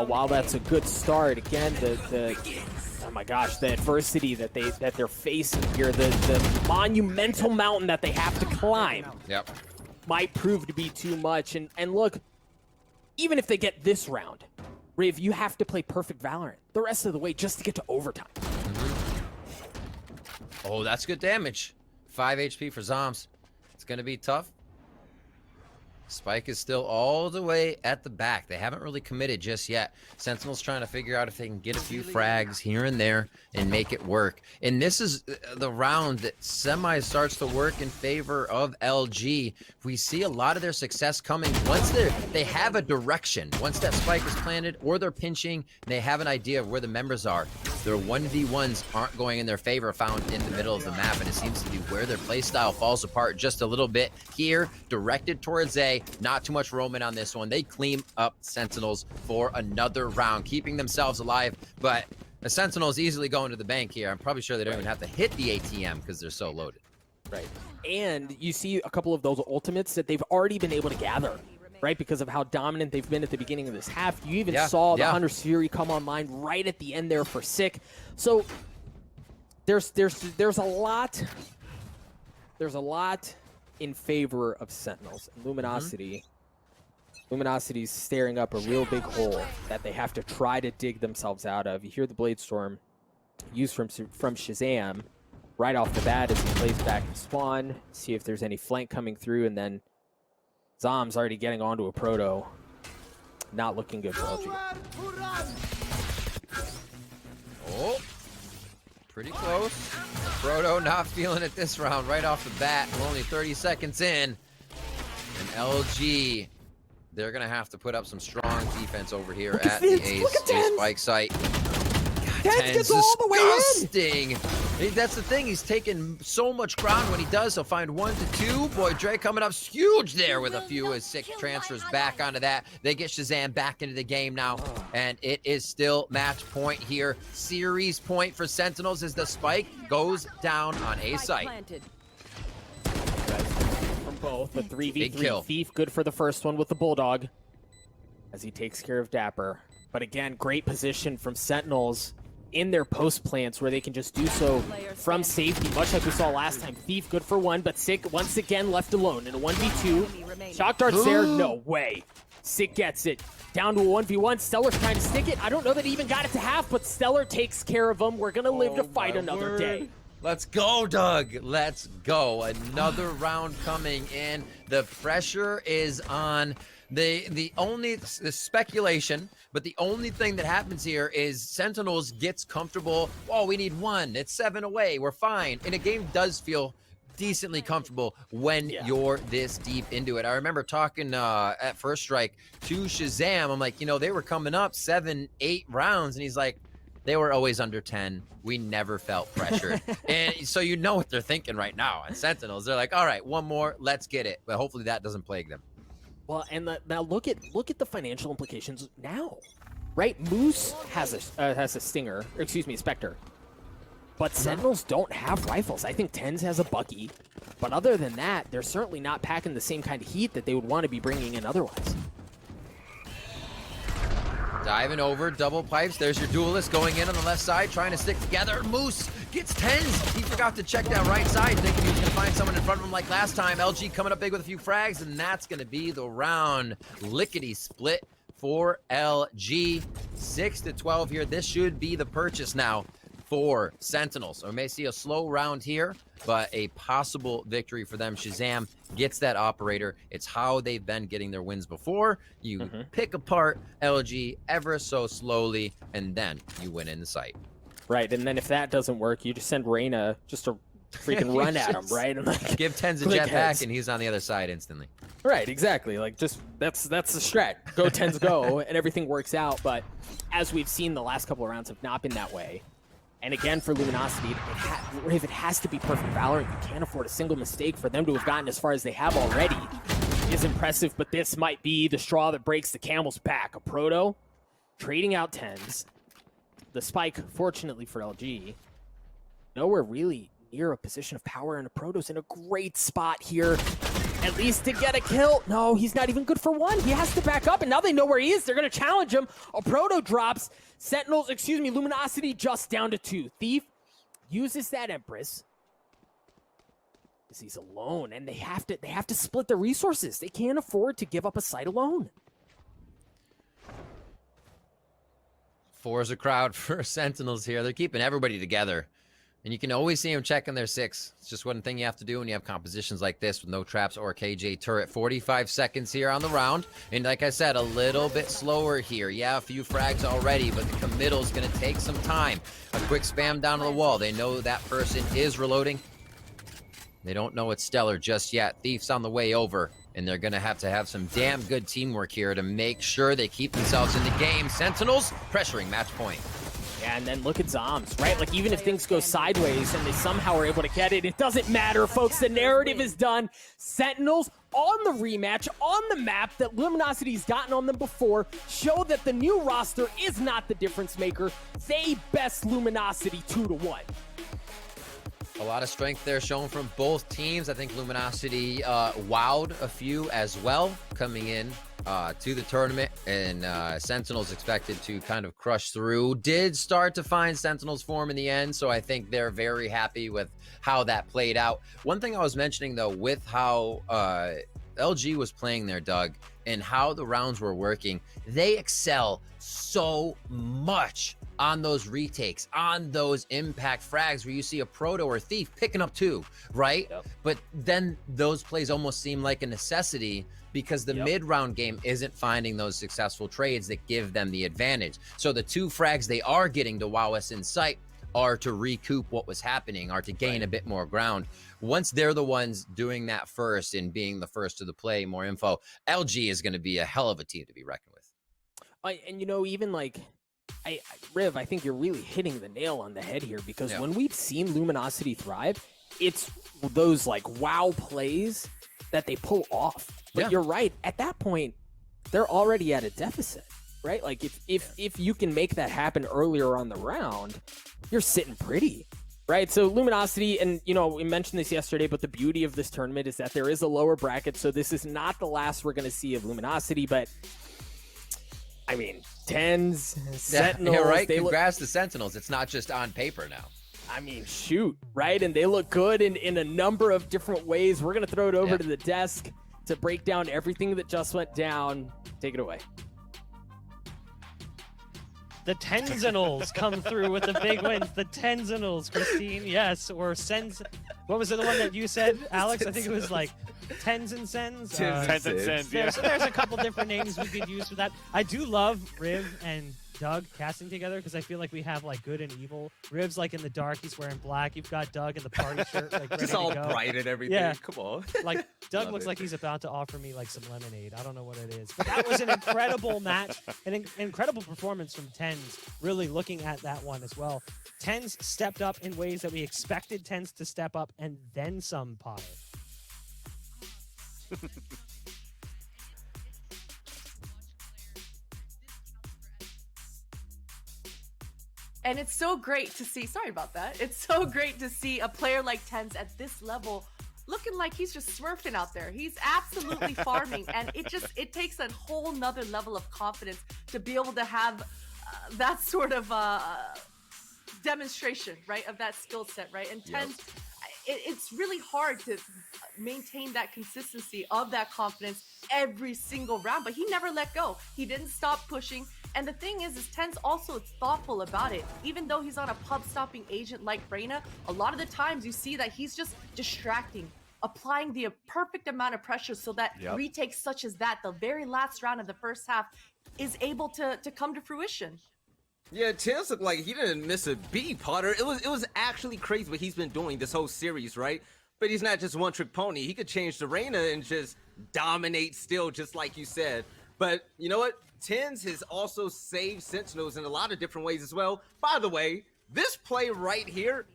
while that's a good start, again, oh my gosh, the adversity that they're facing here, the monumental mountain that they have to climb, might prove to be too much. And look, even if they get this round, Riv, you have to play perfect Valorant the rest of the way just to get to overtime. Oh, that's good damage. 5 HP for Zoms. It's going to be tough. Spike is still all the way at the back. They haven't really committed just yet. Sentinels trying to figure out if they can get a few frags here and there and make it work. And this is the round that semi starts to work in favor of LG. We see a lot of their success coming once they have a direction. Once that spike is planted or they're pinching and they have an idea of where the members are, their 1v1s aren't going in their favor found in the middle of the map. And it seems to be where their playstyle falls apart just a little bit here, directed towards A. Not too much roaming on this one. They clean up Sentinels for another round, keeping themselves alive. But the Sentinels easily going to the bank here. I'm probably sure they don't even have to hit the ATM because they're so loaded. Right. And you see a couple of those ultimates that they've already been able to gather, right? Because of how dominant they've been at the beginning of this half. You even saw the Hunter Siri come online right at the end there for Sick. So there's a lot in favor of Sentinels. And Luminosity. Luminosity's staring up a real big hole that they have to try to dig themselves out of. You hear the Blade Storm used from Shazam right off the bat as he plays back in Spawn. See if there's any flank coming through, and then Zom's already getting onto a Proto. Not looking good for LG. Oh, pretty close. Proto not feeling it this round right off the bat. We're only 30 seconds in. And LG, they're going to have to put up some strong defense over here at the A spike site. Tens gets all the way in. That's the thing. He's taking so much ground. When he does, he'll find 1 to 2. Boy, Dre coming up huge there with a few as Sick transfers back onto that. They get Shazam back into the game now, and it is still match point here. Series point for Sentinels as the spike goes down on A site. From both, the 3v3 Thief, good for the first one with the Bulldog as he takes care of Dapper. But again, great position from Sentinels in their post plants where they can just do so from safety, much like we saw last time. Thief good for 1, but Sick once again left alone in a 1v2. Shock darts there, no way. Sick gets it. Down to a 1v1. Stellar's trying to stick it. I don't know that he even got it to half, but Stellar takes care of him. We're going to live to fight another day. Let's go, Doug. Let's go. Another round coming in. The pressure is on. The speculation, but the only thing that happens here is Sentinels gets comfortable. Oh, we need 1. It's 7 away. We're fine. And a game does feel decently comfortable when you're this deep into it. I remember talking at First Strike to Shazam. I'm like, they were coming up 7, 8 rounds, and he's like, they were always under 10. We never felt pressured. And so you know what they're thinking right now at Sentinels. They're like, all right, 1 more, let's get it. But hopefully that doesn't plague them. Well, and now look at the financial implications now, right? Moose has a Stinger, or excuse me, Spectre, but Sentinels don't have rifles. I think Tens has a Bucky, but other than that, they're certainly not packing the same kind of heat that they would want to be bringing in otherwise. Diving over, double pipes. There's your duelist going in on the left side, trying to stick together. Moose gets 10s. He forgot to check that right side, thinking he was going to find someone in front of him like last time. LG coming up big with a few frags, and that's going to be the round. Lickety split for LG. 6 to 12 here. This should be the purchase now for Sentinels. So we may see a slow round here, but a possible victory for them. Shazam gets that operator. It's how they've been getting their wins before. You pick apart LG ever so slowly, and then you win in the sight. Right, and then if that doesn't work, you just send Reyna just to freaking run at him, right? And like, give Tens a jetpack, and he's on the other side instantly. Right, exactly. Like, just that's the strat. Go Tens go, and everything works out. But as we've seen, the last couple of rounds have not been that way. And again, for Luminosity, if it has to be perfect VALORANT, you can't afford a single mistake. For them to have gotten as far as they have already is impressive, but this might be the straw that breaks the camel's back. A Proto trading out Tens. The spike, fortunately for LG, nowhere really near a position of power, and a Proto's in a great spot here, at least to get a kill. No, he's not even good for 1. He has to back up, and now they know where he is. They're going to challenge him. A Proto drops. Luminosity just down to 2. Thief uses that Empress because he's alone, and they have to split the resources. They can't afford to give up a site alone. 4 is a crowd for Sentinels here. They're keeping everybody together. And you can always see them checking their 6. It's just one thing you have to do when you have compositions like this with no traps or KJ turret. 45 seconds here on the round. And like I said, a little bit slower here. Yeah, a few frags already, but the committal's going to take some time. A quick spam down on the wall. They know that person is reloading. They don't know it's Stellar just yet. Thief's on the way over. And they're going to have some damn good teamwork here to make sure they keep themselves in the game. Sentinels pressuring match point. Yeah, and then look at Zombs, right? Like, even if things go sideways and they somehow are able to get it, it doesn't matter, folks. The narrative is done. Sentinels on the rematch, on the map that Luminosity's gotten on them before, show that the new roster is not the difference maker. They best Luminosity 2-1. A lot of strength there shown from both teams. I think Luminosity wowed a few as well coming in to the tournament, and Sentinels expected to kind of crush through. Did start to find Sentinels form in the end, so I think they're very happy with how that played out. One thing I was mentioning, though, with how LG was playing there, Doug, and how the rounds were working, they excel so much on those retakes, on those impact frags where you see a Proto or Thief picking up 2, right? Yep. But then those plays almost seem like a necessity because the mid-round game isn't finding those successful trades that give them the advantage. So the 2 frags they are getting to wow us in sight are to recoup what was happening, are to gain a bit more ground. Once they're the ones doing that first and being the first to the play, more info, LG is going to be a hell of a team to be reckoned with. And, you know, even like, Riv, I think you're really hitting the nail on the head here, because when we've seen Luminosity thrive, it's those like wow plays that they pull off. But you're right, at that point, they're already at a deficit, right? Like if you can make that happen earlier on the round, you're sitting pretty, right? So Luminosity, and you know, we mentioned this yesterday, but the beauty of this tournament is that there is a lower bracket, so this is not the last we're going to see of Luminosity, but I mean, Tens, Sentinels. Yeah, right? Congrats to Sentinels. It's not just on paper now. I mean, shoot, right? And they look good in a number of different ways. We're going to throw it over to the desk to break down everything that just went down. Take it away. The Sentinels come through with the big wins. The Sentinels, Christine, yes, or Sens. What was the one that you said, Alex? I think it was like Tens and Sens. Tens and Sens, yeah. There's a couple different names we could use for that. I do love Riv and Doug casting together because I feel like we have like good and evil. Riv's like in the dark, he's wearing black. You've got Doug in the party shirt, like ready just all to go. bright and everything. Yeah. Come on. Like Doug looks like he's about to offer me like some lemonade. I don't know what it is, but that was an incredible match, an incredible performance from Tens. Really looking at that one as well. Tens stepped up in ways that we expected Tens to step up, and then some, Potter. And it's so great to see, sorry about that. It's so great to see a player like Tens at this level looking like he's just smurfing out there. He's absolutely farming. And it takes a whole nother level of confidence to be able to have that sort of demonstration, right, of that skill set, right? And Tens, it's really hard to maintain that consistency of that confidence every single round, but he never let go. He didn't stop pushing. And the thing is Tens also thoughtful about it. Even though he's on a pub-stopping agent like Reyna, a lot of the times you see that he's just distracting, applying the perfect amount of pressure so that retakes such as that, the very last round of the first half, is able to come to fruition. Yeah, Tens looked like he didn't miss a beat, Potter. It was actually crazy what he's been doing this whole series, right? But he's not just one-trick pony. He could change the Reyna and just dominate still, just like you said. But you know what? Tens has also saved Sentinels in a lot of different ways as well. By the way, this play right here,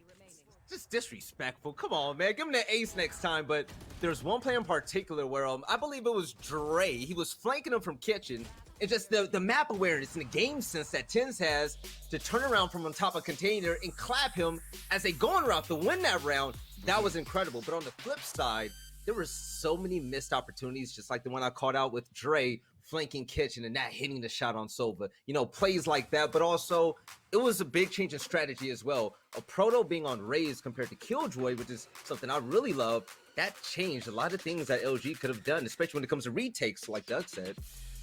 just disrespectful. Come on, man. Give him the ace next time. But there's one play in particular where I believe it was Dre. He was flanking him from kitchen. And just the map awareness and the game sense that Tens has to turn around from on top of container and clap him as a going route to win that round. That was incredible. But on the flip side, there were so many missed opportunities, just like the one I caught out with Dre flanking kitchen and not hitting the shot on Sova. You know, plays like that, but also it was a big change in strategy as well. A Proto being on Raze compared to Killjoy, which is something I really love, that changed a lot of things that LG could have done, especially when it comes to retakes, like Doug said.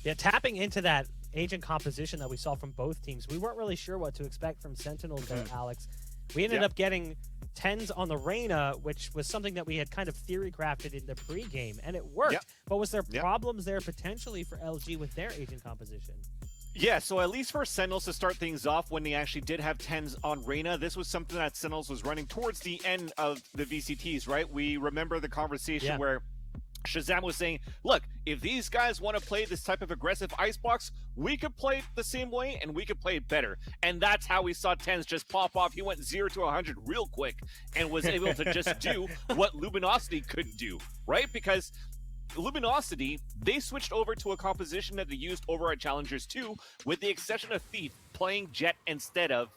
Yeah, tapping into that agent composition that we saw from both teams, we weren't really sure what to expect from Sentinels there, Alex. We ended up getting TenZ on the Reyna, which was something that we had kind of theory crafted in the pregame, and it worked. Yep. But was there problems there potentially for LG with their agent composition? Yeah, so at least for Sentinels to start things off when they actually did have TenZ on Reyna, this was something that Sentinels was running towards the end of the VCTs, right? We remember the conversation where Shazam was saying, look, if these guys want to play this type of aggressive icebox, we could play it the same way and we could play it better. And that's how we saw TenZ just pop off. He went 0 to 100 real quick and was able to just do what Luminosity couldn't do, right? Because Luminosity, they switched over to a composition that they used over at Challengers 2, with the exception of Thief playing Jet instead of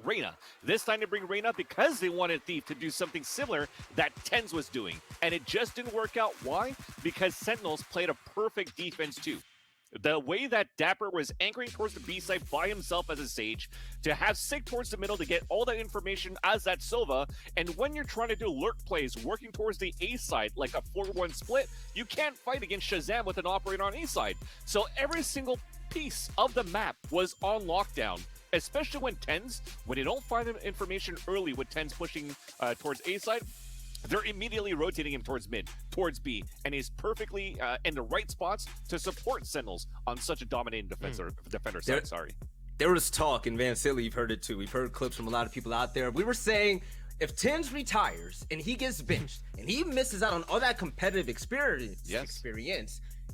Reyna. This time to bring Reyna because they wanted Thief to do something similar that TenZ was doing. And it just didn't work out. Why? Because Sentinels played a perfect defense too. The way that Dapper was anchoring towards the B side by himself as a Sage, to have Sig towards the middle to get all that information as that Sova, and when you're trying to do lurk plays working towards the A side, like a 4-1 split, you can't fight against Shazam with an operator on A side. So every single piece of the map was on lockdown, especially when TenZ, when they don't find the information early with TenZ pushing towards A side, they're immediately rotating him towards mid, towards B, and he's perfectly in the right spots to support Sentinels on such a dominating defender side. There was talk, and Van Silly, you've heard it too. We've heard clips from a lot of people out there. We were saying, if TenZ retires and he gets benched and he misses out on all that competitive experience,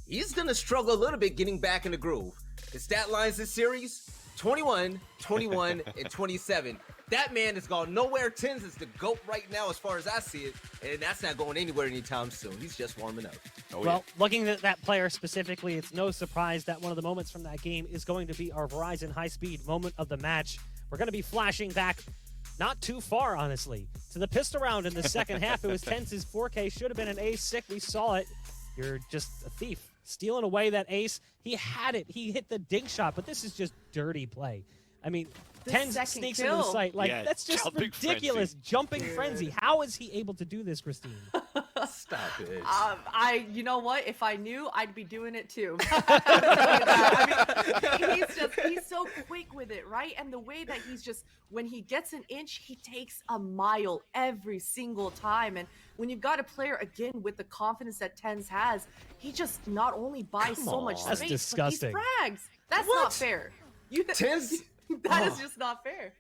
he's gonna struggle a little bit getting back in the groove. The stat lines this series: 21, 21, and 27. That man has gone nowhere. TenZ is the GOAT right now as far as I see it, and that's not going anywhere anytime soon. He's just warming up. Looking at that player specifically, it's no surprise that one of the moments from that game is going to be our Verizon high-speed moment of the match. We're going to be flashing back not too far, honestly, to the pistol round in the second half. It was TenZ's 4K, should have been an ace sick. We saw it. You're just a thief. Stealing away that ace. He had it. He hit the dink shot, but this is just dirty play. I mean, TenZ sneaks into the site. Like, that's just ridiculous. Jumping frenzy. How is he able to do this, Christine? Stop it. You know what? If I knew, I'd be doing it too. I mean, he's so quick with it, right? And the way that he's just, when he gets an inch, he takes a mile every single time. And when you've got a player, again, with the confidence that TenZ has, he just not only buys so much space, that's disgusting. But he frags. That's not fair. TenZ? That is just not fair.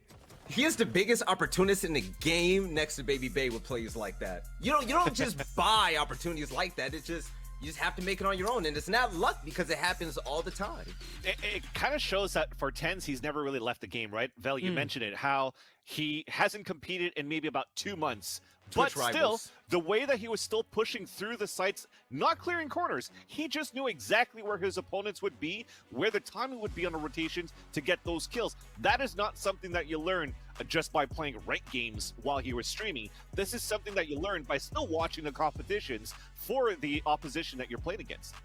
He is the biggest opportunist in the game next to Baby Bay with plays like that. You don't just buy opportunities like that. It's just, you just have to make it on your own, and it's not luck because it happens all the time. It kind of shows that for TenZ, he's never really left the game, right? Vel, you mentioned it, how he hasn't competed in maybe about 2 months. But still, the way that he was still pushing through the sites, not clearing corners, he just knew exactly where his opponents would be, where the timing would be on the rotations to get those kills. That is not something that you learn just by playing ranked games while he was streaming. This is something that you learn by still watching the competitions for the opposition that you're playing against.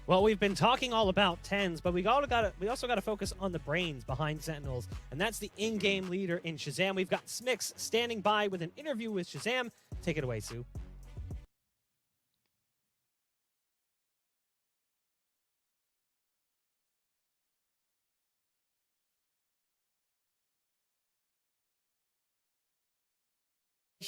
Well, we've been talking all about TenZ, but we also got to focus on the brains behind Sentinels, and that's the in-game leader in Shazam. We've got Smix standing by with an interview with Shazam. Take it away, Sue.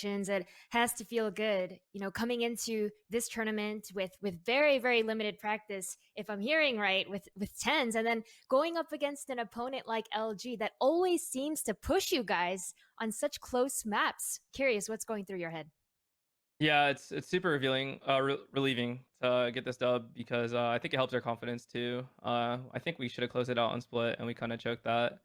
It has to feel good, you know, coming into this tournament with very, very limited practice, if I'm hearing right, with TenZ, and then going up against an opponent like LG that always seems to push you guys on such close maps. Curious what's going through your head. Yeah, it's super relieving to get this dub, because I think it helps our confidence too. I think we should have closed it out on split, and we kind of choked that.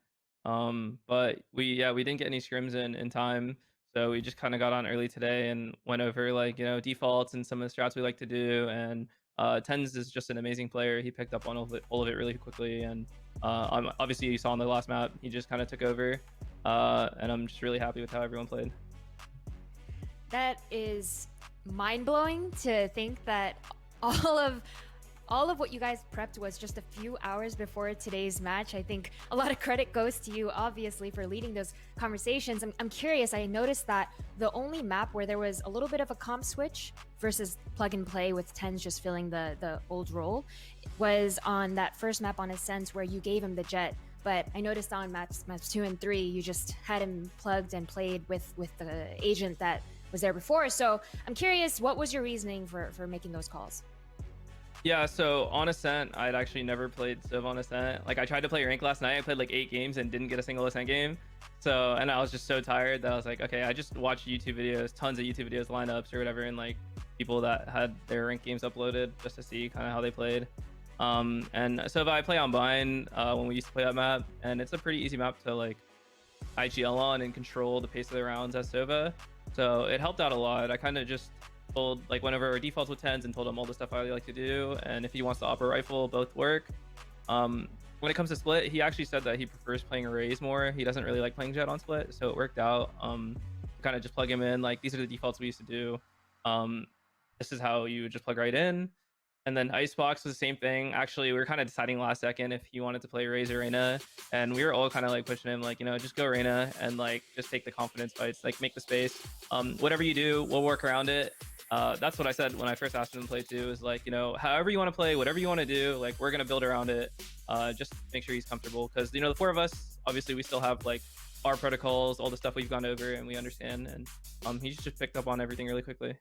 But we didn't get any scrims in time. So we just kind of got on early today and went over, like, you know, defaults and some of the strats we like to do. And TenZ is just an amazing player. He picked up on all of it really quickly. And obviously you saw on the last map, he just kind of took over. And I'm just really happy with how everyone played. That is mind-blowing to think that all of what you guys prepped was just a few hours before today's match. I think a lot of credit goes to you, obviously, for leading those conversations. I'm curious, I noticed that the only map where there was a little bit of a comp switch versus plug and play with TenZ just filling the old role was on that first map on Ascent, where you gave him the Jet but I noticed on maps 2 and 3, you just had him plugged and played with the agent that was there before. So I'm curious, what was your reasoning for making those calls? Yeah, so on Ascent, I'd actually never played Civ on Ascent. Like, I tried to play ranked last night. I played like 8 games and didn't get a single Ascent game. So, and I was just so tired that I was like, okay, I just watched YouTube videos, tons of YouTube videos, lineups or whatever, and like people that had their ranked games uploaded just to see kind of how they played. And so if I play on Bind, when we used to play that map, and it's a pretty easy map to like IGL on and control the pace of the rounds as Sova. So it helped out a lot. I kind of just told, like, whenever our defaults with 10s and told him all the stuff I like to do, and if he wants to operate rifle, both work. When it comes to Split, he actually said that he prefers playing Arrays more. He doesn't really like playing Jet on Split, so it worked out. Kind of just plug him in, like, these are the defaults we used to do. This is how you would just plug right in. And then Icebox was the same thing. Actually, we were kind of deciding last second if he wanted to play Raze or Reyna, and we were all kind of like pushing him, like, you know, just go Reyna and like just take the confidence fights, like make the space. Whatever you do, we'll work around it. That's what I said when I first asked him to play too, is like, you know, however you want to play, whatever you want to do, like, we're gonna build around it. Just make sure he's comfortable, because, you know, the 4 of us, obviously we still have like our protocols, all the stuff we've gone over and we understand, and he's just picked up on everything really quickly.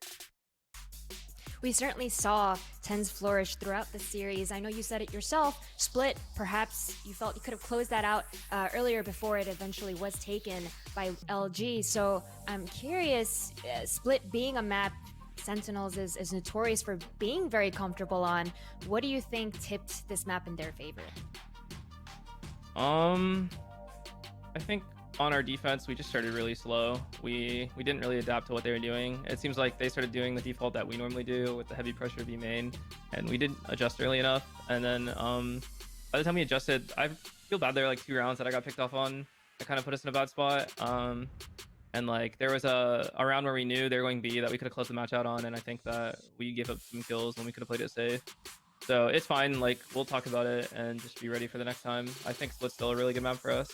We certainly saw TenZ flourish throughout the series. I know you said it yourself. Split, perhaps you felt you could have closed that out earlier before it eventually was taken by LG. So I'm curious, Split being a map Sentinels is notorious for being very comfortable on. What do you think tipped this map in their favor? I think on our defense, we just started really slow. We didn't really adapt to what they were doing. It seems like they started doing the default that we normally do with the heavy pressure B main, and we didn't adjust early enough. And then by the time we adjusted, I feel bad there were like 2 rounds that I got picked off on. That kind of put us in a bad spot. And like there was a round where we knew they were going B that we could have closed the match out on, and I think that we gave up some kills when we could have played it safe. So it's fine. Like, we'll talk about it and just be ready for the next time. I think Split's still a really good map for us.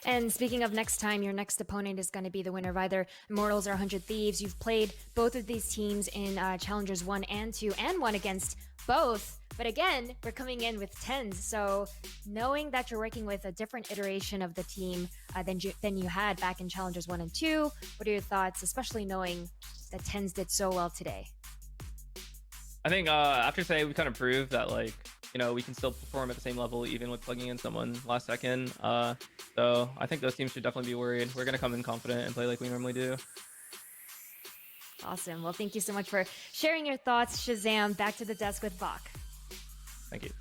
And speaking of next time, your next opponent is going to be the winner of either Immortals or 100 Thieves. You've played both of these teams in Challengers 1 and 2 and won against both. But again, we're coming in with TenZ. So knowing that you're working with a different iteration of the team than you had back in Challengers 1 and 2, what are your thoughts, especially knowing that TenZ did so well today? I think after today, we kind of proved that, like, you know, we can still perform at the same level even with plugging in someone last second. So I think those teams should definitely be worried. We're going to come in confident and play like we normally do. Awesome. Well, thank you so much for sharing your thoughts, Shazam. Back to the desk with Bach. Thank you.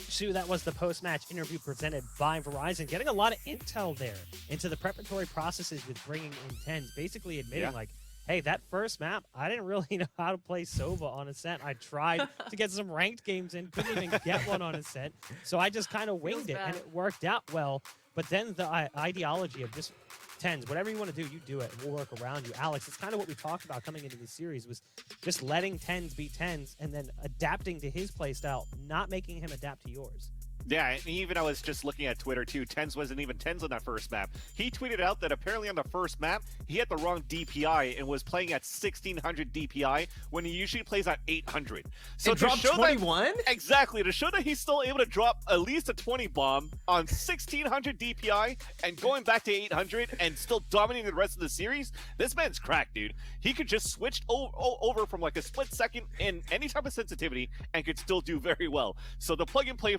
Sue, that was the post-match interview presented by Verizon, getting a lot of intel there into the preparatory processes with bringing in TenZ, basically admitting, like, hey, that first map, I didn't really know how to play Sova on Ascent. I tried to get some ranked games in, couldn't even get one on Ascent. So I just kind of winged it, and it worked out well. But then the ideology of just TenZ, whatever you want to do, you do it, and we'll work around you. Alex, it's kind of what we talked about coming into this series, was just letting TenZ be TenZ and then adapting to his playstyle, not making him adapt to yours. Yeah, and even I was just looking at Twitter too. TenZ wasn't even TenZ on that first map. He tweeted out that apparently on the first map, he had the wrong DPI and was playing at 1600 DPI when he usually plays at 800. So it dropped 21? Exactly, to show that he's still able to drop at least a 20 bomb on 1600 DPI and going back to 800 and still dominating the rest of the series, this man's cracked, dude. He could just switch over from like a split second in any type of sensitivity and could still do very well. So the plug-and-play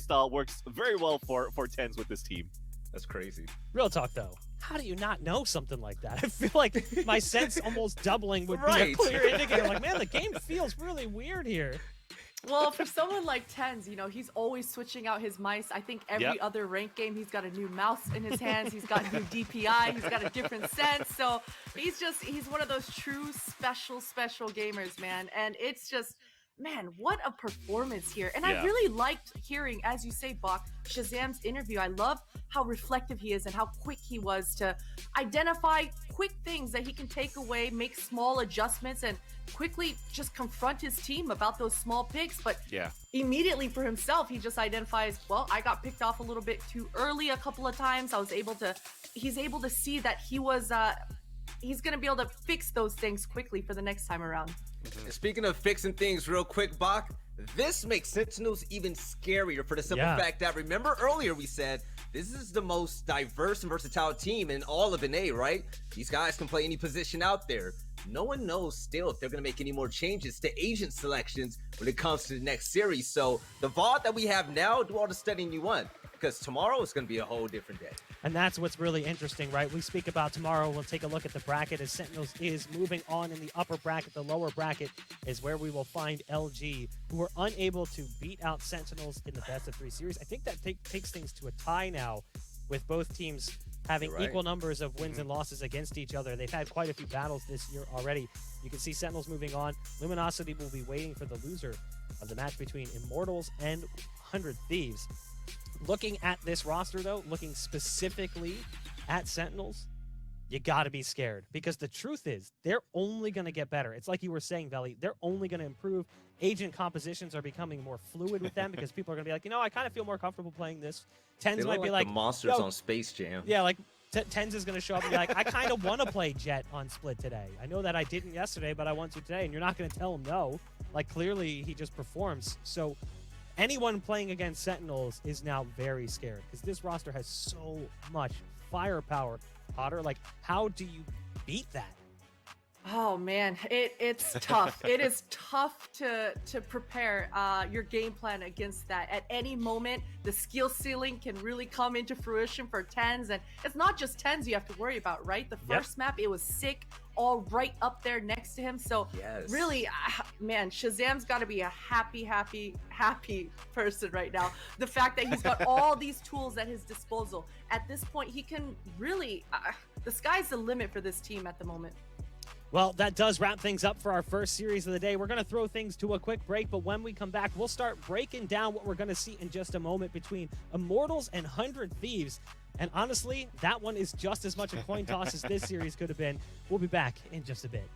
style works very well for TenZ with this team. That's crazy. Real talk, though. How do you not know something like that? I feel like my sense almost doubling would be a clear indicator. Like, man, the game feels really weird here. Well, for someone like TenZ, you know, he's always switching out his mice. I think every other ranked game, he's got a new mouse in his hands. He's got new DPI. He's got a different sense. So he's one of those true special gamers, man. And it's just, man, what a performance here. And I really liked hearing, as you say, Bach, Shazam's interview. I love how reflective he is and how quick he was to identify quick things that he can take away, make small adjustments, and quickly just confront his team about those small picks. But immediately for himself, he just identifies, well, I got picked off a little bit too early a couple of times. He's able to see that he's going to be able to fix those things quickly for the next time around. Speaking of fixing things real quick, Bach, this makes Sentinels even scarier for the simple fact that, remember earlier we said, this is the most diverse and versatile team in all of NA, right? These guys can play any position out there. No one knows still if they're going to make any more changes to agent selections when it comes to the next series. So the VOD that we have now, do all the studying you want, because tomorrow is going to be a whole different day. And that's what's really interesting, right? We speak about tomorrow. We'll take a look at the bracket as Sentinels is moving on in the upper bracket. The lower bracket is where we will find LG, who were unable to beat out Sentinels in the best-of-3 series. I think that takes things to a tie now, with both teams having equal numbers of wins and losses against each other. They've had quite a few battles this year already. You can see Sentinels moving on. Luminosity will be waiting for the loser of the match between Immortals and 100 Thieves. Looking at this roster, though, looking specifically at Sentinels, you got to be scared, because the truth is they're only going to get better. It's like you were saying, Veli, they're only going to improve. Agent compositions are becoming more fluid with them because people are going to be like, you know, I kind of feel more comfortable playing this. Tens might be like the monsters on Space Jam. Yeah, like Tens is going to show up and be like, I kind of want to play Jet on Split today. I know that I didn't yesterday, but I want to today. And you're not going to tell him no. Like, clearly he just performs. So anyone playing against Sentinels is now very scared, because this roster has so much firepower. Potter, like, how do you beat that? Oh man, it's tough. It is tough to prepare your game plan against that. At any moment, the skill ceiling can really come into fruition for Tens, and it's not just Tens you have to worry about, right? The first map, it was sick, all right up there next to him. So really, man, Shazam's got to be a happy person right now. The fact that he's got all these tools at his disposal. At this point, he can really, the sky's the limit for this team at the moment. Well, that does wrap things up for our first series of the day. We're going to throw things to a quick break, but when we come back, we'll start breaking down what we're going to see in just a moment between Immortals and 100 Thieves. And honestly, that one is just as much a coin toss as this series could have been. We'll be back in just a bit.